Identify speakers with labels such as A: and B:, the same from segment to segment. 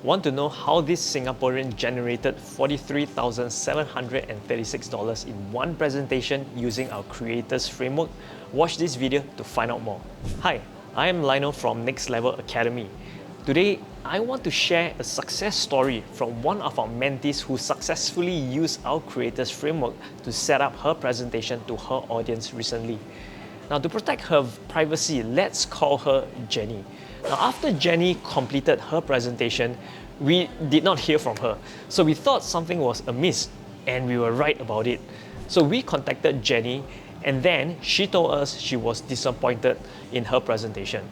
A: Want to know how this Singaporean generated $43,736 in one presentation using our Creators Framework? Watch this video to find out more. Hi, I am Lionel from Next Level Academy. Today, I want to share a success story from one of our mentees who successfully used our Creators Framework to set up her presentation to her audience recently. Now, to protect her privacy, let's call her Jenny. Now, after Jenny completed her presentation, we did not hear from her. So we thought something was amiss, and we were right about it. So we contacted Jenny, and then she told us she was disappointed in her presentation.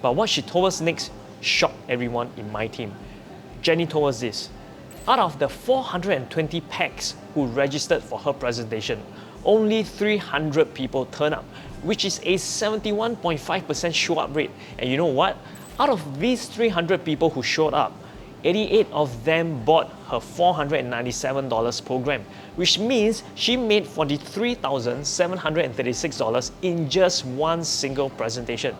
A: But what she told us next shocked everyone in my team. Jenny told us this: out of the 420 packs who registered for her presentation, only 300 people turn up, which is a 71.5% show up rate. And you know what? Out of these 300 people who showed up, 88 of them bought her $497 program, which means she made $43,736 in just one single presentation.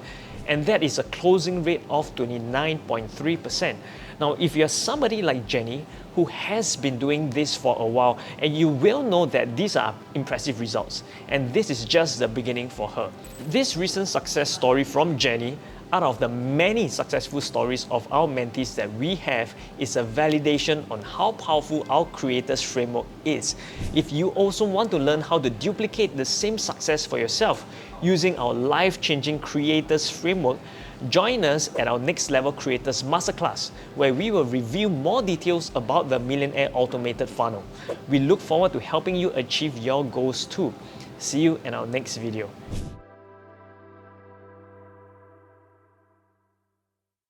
A: And that is a closing rate of 29.3%. Now, if you're somebody like Jenny who has been doing this for a while, and you will know that these are impressive results, and this is just the beginning for her. This recent success story from Jenny, out of the many successful stories of our mentees that we have, is a validation on how powerful our Creators Framework is. If you also want to learn how to duplicate the same success for yourself using our life-changing Creators Framework, join us at our Next Level Creators Masterclass, where we will reveal more details about the Millionaire Automated Funnel. We look forward to helping you achieve your goals too. See you in our next video.